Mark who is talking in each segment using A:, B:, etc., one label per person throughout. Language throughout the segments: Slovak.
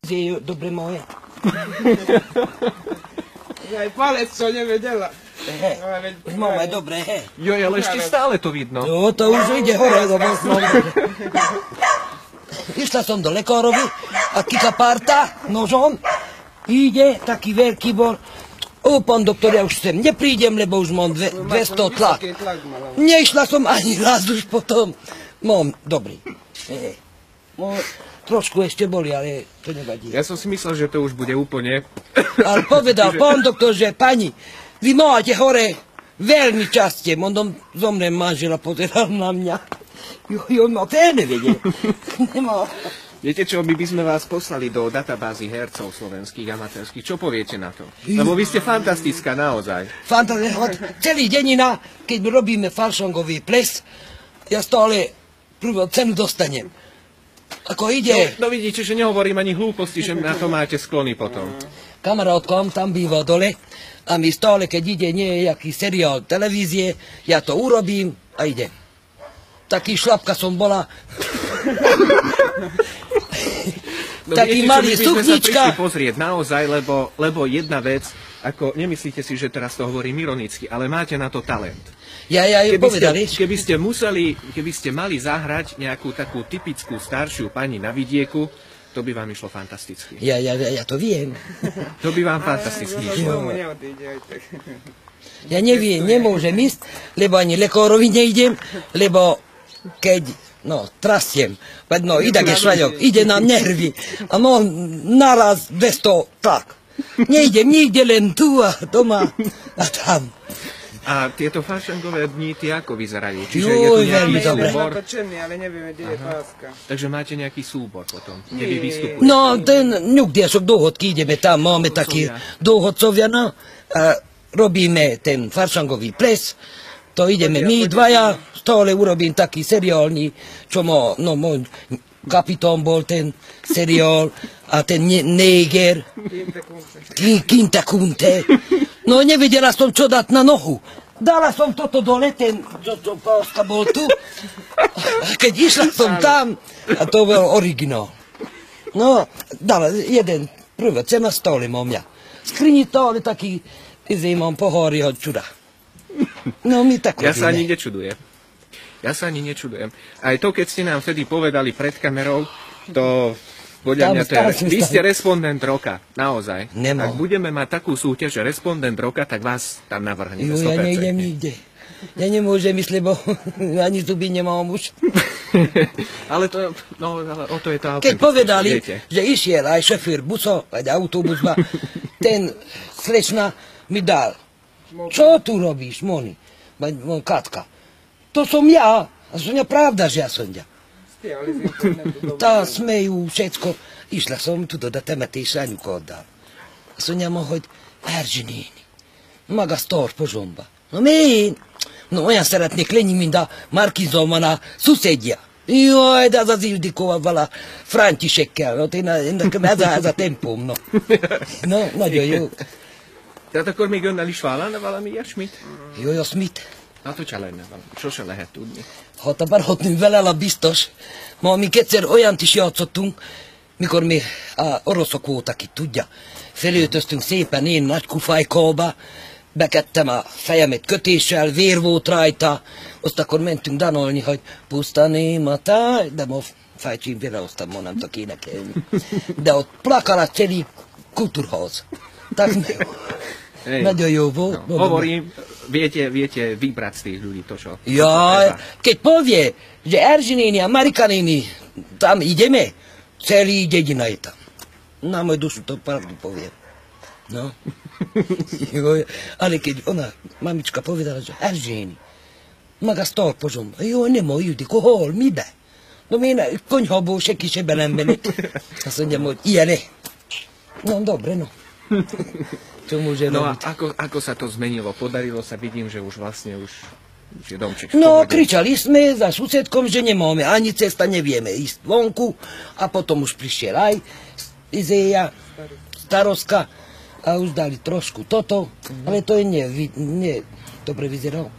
A: Že dobre moje.
B: Aj palec, čo nevedela.
A: Už mám aj dobre, he.
C: Jo, ale ešte stále to vidno.
A: No, to už ide hore, lebo som... Išla som do lekárovi a kika parta nožom. Ide, taký veľký bol. O, pán doktor, ja už sem neprídem, lebo už mám 200 tlak. Nešla som ani raz už potom. Mám dobrý. Trošku ešte boli, ale to nevadí.
C: Ja som si myslel, že to už bude úplne...
A: Ale povedal pán doktor, že pani, vy máte hore veľmi časte. On zomrem manžela, pozeral na mňa. Jo, no to ja nevedel. Nemá.
C: Viete čo, my by sme vás poslali do databázy hercov slovenských, amatérských. Čo poviete na to? Lebo vy ste fantastická, naozaj.
A: Celý denina, keď robíme faršangový ples, ja stále prvú cenu dostanem. Ako ide...
C: No vidíte, že nehovorím ani hlúposti, že na to máte sklony potom.
A: Kamarátkom tam býva dole a mi stále, keď ide nejaký seriál televízie, ja to urobím a idem. Taký šlapka som bola.
C: No,
A: taký
C: viete,
A: malý
C: čo, my by sme sa
A: suknička.
C: prišli pozrieť naozaj, lebo jedna vec, ako nemyslíte si, že teraz to hovorím ironicky, ale máte na to talent.
A: Ja povedali.
C: Keby ste mali zahrať nejakú takú typickú staršiu pani na vidieku, to by vám išlo fantasticky.
A: Ja to viem.
C: To by vám fantasticky išlo.
A: Ja neviem, nemôžem ísť, lebo ani lekárovi nejdem, lebo keď, trastiem, idak je švaďok, ide na nervy a mám naraz 200 tlak. Nejdem nikde, len tu a doma a tam.
C: A tieto faršangové dni, tie ako vyzerajú? Čiže
A: Joj,
C: je tu
A: veľmi
C: nejaký
A: dobre.
C: súbor?
B: Ale nevieme, kde je páska.
C: Takže máte nejaký súbor potom, kde vy vystupujete?
A: No, ten ňukdiašok dohodky, ideme tam, máme takí dohodcovia, a robíme ten faršangový ples, to ideme my dvaja, stále urobím taký seriálny, čo má, môj kapitán bol ten seriál, a ten Neger, Kinte Kunte. No nevedela som, čo dať na nohu. Dala som toto dole, ten, čo páska bol tu. A keď išla som tam, a to bol originál. No, dala jeden, prvá cena stále mám ja. Skrini stále taký, mám pohári od čuda. No, my tak
C: Ja sa ani nečudujem. Aj to, keď ste nám vtedy povedali pred kamerou, to... Podľa mňa to je, vy ste respondent roka, naozaj. Ak budeme mať takú súťaž, že respondent roka, tak vás tam navrhneme 100%.
A: Ja nejdem nikde. Ja nemôžem ísť, lebo ani zuby nemám už.
C: Ale to, ale o to je tá...
A: Keď povedali, že išiel aj šofér buso, aj autobus, ten slečna mi dal. Čo tu robíš, Moni? Katka. To som ja. A som ja pravda, že ja som ja. Tá smejú všetko. Išla som tu do temetése, anyuka oddal. Azt mondja ma, hogy Erzsi néni, maga sztor pozsomba. No mi? No olyan szeretnék lenni, mint a Markizomban a szuszedja. Jaj, de az az Ildikóval vala francisekkel. Nekem ez a tempóm, no. No, nagyon jó.
C: Tehát akkor még önnel is vállalna valami ilyesmit?
A: Jó, azt mit?
C: Hát, hogyha lenne valami. Sose lehet tudni.
A: Hát a barátnővel a biztos. Ma mi egyszer olyant is játszottunk, mikor mi oroszok voltak itt, tudja. Felöltöztünk szépen én nagy kufájkába, bekettem a fejemet kötéssel, vér volt rajta, azt akkor mentünk danolni, hogy puszta néma táj, de ma fájcsím vélehoztam, ma nem tudok énekelni. De ott plakalat celý kultúrház. Tak nagyon jó volt.
C: No, hovorím, viete vybrať z tých ľudí to, čo...
A: Jaj, keď povie, že Erzsi néni, Marika néni, tam ideme, celý dedina je tam. Na moju dušu to pravdu poviem. No. Ale keď ona, mamička, povedala, že Erzsi néni, maga sztor pozsomba. Jó, nem a Ildikó, hol, mibe? No én konyhából senki se belembenik. Azt mondjam, hogy ilyene. No, dobre, no.
C: No a ako sa to zmenilo? Podarilo sa, vidím, že už vlastne už je domček.
A: No, kričali sme za susedkom, že nemáme ani cesta, nevieme ísť vonku. A potom už prišiel aj Izéja, staroska, a už dali trošku toto, ale to je nie dobre vyzeralo.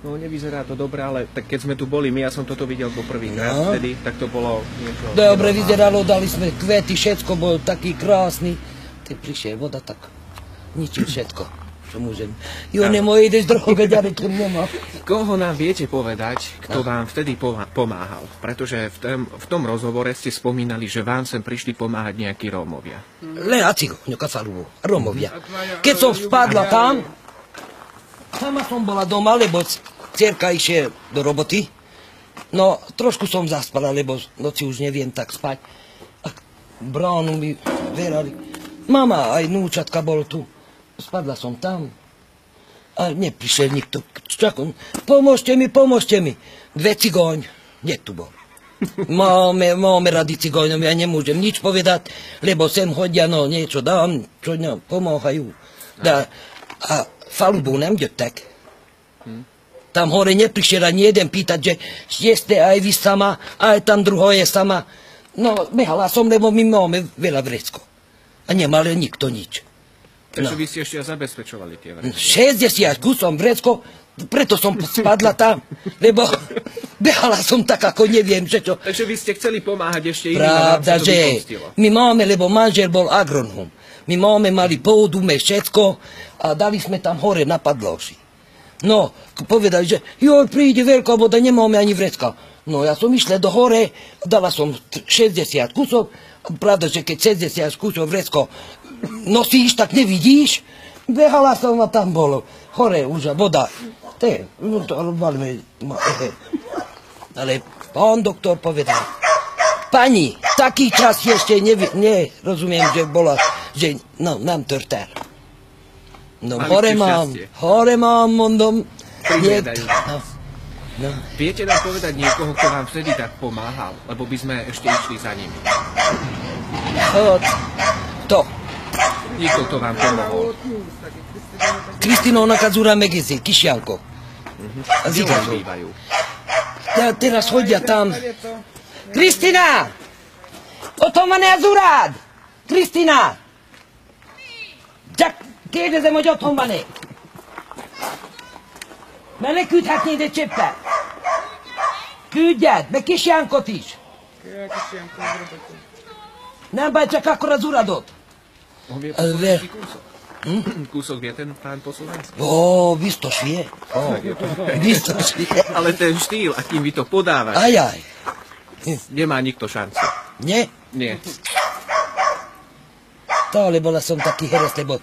C: No nevyzerá to dobre, ale tak keď sme tu boli, ja som toto videl poprvýkrát vtedy, tak to bolo niečo...
A: Dobre vyzeralo, dali sme kvety, všetko bol taký krásny. Ty prišiel voda, tak ničil všetko, čo môžem. Jo, nemoj, ideš droge, ďaleko nemám.
C: Koho nám viete povedať, kto vám vtedy pomáhal? Pretože v tom rozhovore ste spomínali, že vám sem prišli pomáhať nejakí Rómovia.
A: Leácigo, ňoka faluvo, Rómovia. Keď som spadla tam, sama som bola doma, lebo dcerka išiel do roboty. No, trošku som zaspala, lebo noci už neviem tak spať. A bránu mi verali. Mama, aj núčatka bol tu. Spadla som tam. A neprišiel nikto. Čakom, pomôžte mi. 2 cigóň. Nie tu bol. Máme radi cigóňom, ja nemôžem nič povedať, lebo sem hodia, no niečo dám, čo nám pomáhajú. A falubu nem jöttek. Tam hore neprišiel ani jeden pýtať, že jeste aj vy sama, aj tam druho je sama. No, mehala som, lebo my máme veľa vrecko. A nemal nikto nič.
C: Takže vy ste ešte zabezpečovali tie vrecko.
A: 60 kusov vrecko, preto som spadla tam, lebo behala som tak, ako neviem, že čo.
C: Takže vy ste chceli pomáhať ešte iným.
A: Pravda, že my máme, lebo manžel bol agronóm. My máme mali pôdu, všetko a dali sme tam hore na padloši. No, povedali, že joj, príde veľká voda, nemáme ani vrecka. No, ja som išla do hore, dala som 60 kusov. Pravda, že keď 60 kusov vrecko nosíš, tak nevidíš. Behala som a tam bolo. Hore už voda. Ale pán doktor povedal, pani, taký čas ešte nerozumiem, že bola, že no, nám törtál. No, hore mám, mondom. No.
C: Viete nám povedať niekoho, kto vám vtedy tak pomáhal? Lebo by sme ešte išli za nimi.
A: To.
C: Niekto, kto vám pomohol.
A: Kristinona Kazura Megezi, Kišianko. A Zigazo. Ja teraz chodia tam. Kristina! Otthovan är Zurad! Kristina! Csak kérdezem, hogy otthon van-e? Menekülhetnéd egy cseppet? Küldjed, meg kis Jánkot is. Nem baj, csak akkor az uradot.
C: Kúsok vie ten pán po slovensku?
A: Ó, biztos vie. Biztos vie.
C: Ale ten štýl, akým vy to podávate,
A: Ajaj.
C: nemá nikto šancu.
A: Nie?
C: Nie.
A: To, lebo som taký herec, lebo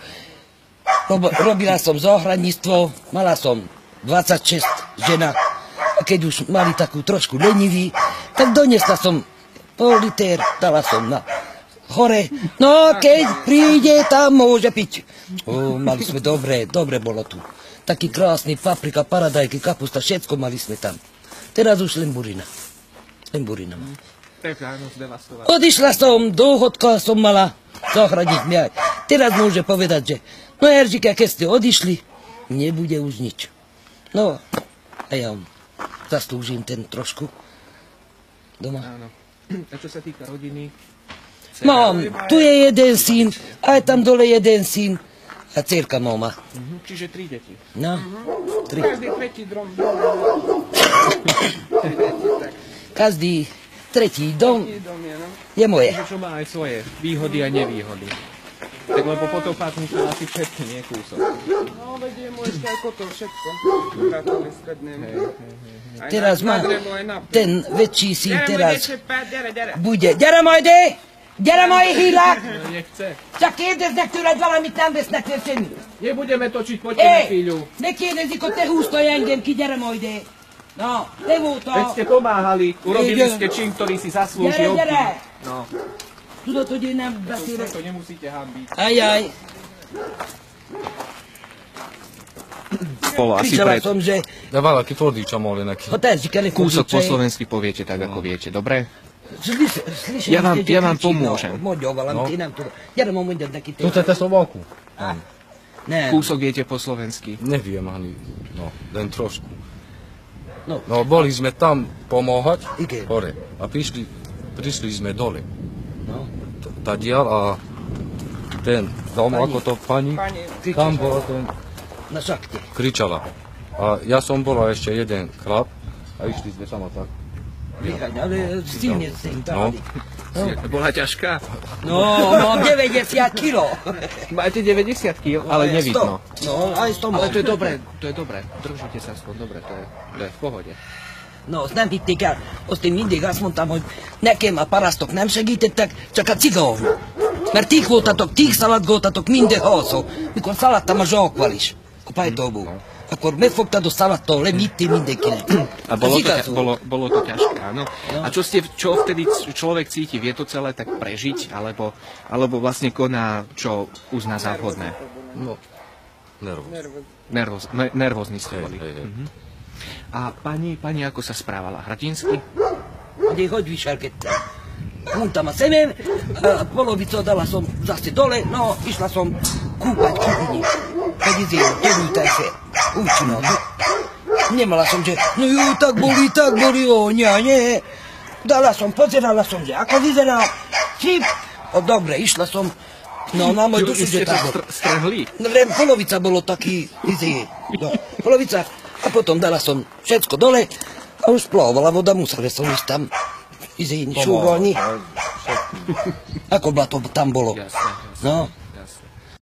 A: robila som zohradníctvo, mala som 26 žena. A keď už mali takú trošku lenivý, tak donesla som pol liter, dala som na hore. No, keď príde, tam môže piť. Mali sme dobre bolo tu. Taký krásny paprika, paradajky, kapusta, všetko mali sme tam. Teraz už len burina. Len burina mám. Odišla som, do Uhodka som mala zahradiť mňa. Teraz môže povedať, že no Eržika, keď ste odišli, nebude už nič. No, a ja zaslúžim ten trošku doma.
C: Áno. A čo sa týka rodiny?
A: Mám, tu je jeden syn, aj tam dole jeden syn a dcerka mama.
C: Čiže 3 deti.
A: No, 3.
B: Každý tretí dom.
A: Každý tretí dom je moje.
C: Čo má aj svoje výhody a nevýhody. Tak lebo potom pátni sú asi všetky, nie kúsok.
B: No, vedie mu ešte aj kotol, všetko. Vrátali strednému.
A: Teraz má ten väčší syn teraz
B: Gyere.
A: bude. Gyere majd hílák!
C: No, nechce.
A: Csak kérdeznek tőled valamit, nem vesznek fel semmit.
C: Nebudeme točiť, poďte na chvíľu.
A: Ne kérdezik, hogy te húztál engem ki, gyere majd ide. Na, te
C: Veď
A: voltál.
C: ste pomáhali, urobili ste čin, ktorý si zaslúži obdiv.
A: Gyere!
C: No,
A: Tudod, hogy én nem beszélek.
C: to nemusíte hambiť.
A: Ajaj.
C: Bolo asi
A: Kričala
C: pred...
A: som, že
D: De valaki fordítsa Molly neki.
A: ha tetszik elég
C: Kúsok po slovensky poviete tak, ako viete, dobre?
A: Ja
C: vám pomôžem.
A: Mondja valamit, én nem tudom. Gyere, ma mondjad neki te.
D: Tudod te szlováku?
A: Nem.
C: Kúsok viete po slovensky.
D: Neviem ani, no, len trošku.
A: No.
D: No, boli sme tam pomáhať,
A: Igen.
D: hore, a prišli sme dole.
A: No.
D: Tadiaľ a ten dom,
A: Pani.
D: ako to pani,
B: Pani.
D: tam bola ten,
A: Na šakte.
D: kričala. A ja som bol a ešte jeden chlap a išli sme tam a tak.
A: Ale silne ste im dali.
C: Bola ťažká?
A: No, mám 90 kilo.
C: Máte 90 kg, ale nevidno.
A: No, aj 100
C: Ale
A: mám.
C: to je dobré. Držite sa aspoň dobre, to je v pohode.
A: No, azt nem hitték el. Azt én mindig azt mondtam, hogy nekem a parasztok nem segítettek, csak a cigányok. Mert ti voltatok, ti szaladgoltatok minden halszó. Mikor szaladtam a zsákval is, a pajtóból. Akkor megfogtad a szaladtól, lemítti mindenkinek.
C: A bolo to ťažké, áno. A čo vtedy človek cíti? Vie to celé tak prežiť? Alebo vlastne koná, čo uzná za vhodné?
D: No, nervóz.
C: Nervózni ste boli.
D: Hej.
C: A pani ako sa správala? Hrdinsky?
A: De hogy viselkedtem? Mondtam a szemem, a polovica dala som zase dole, no, išla som kúpať kuchyni. Keď izél, tevnítaj sa. Úgy csináltam. Nemala som, že no jú, tak boli, o, nie. Dala som, pozerala som, že ako vyzerá. Čip. O, dobre, išla som. No, na môj dušu, že tak bol.
C: Strhli?
A: No, polovica bolo taký, izél. No, polovica. A potom dala som všetko dole a už plávala voda, musel som ísť tam. Izél, šúrolni. Ako blato tam bolo.
C: Jasne.
A: No,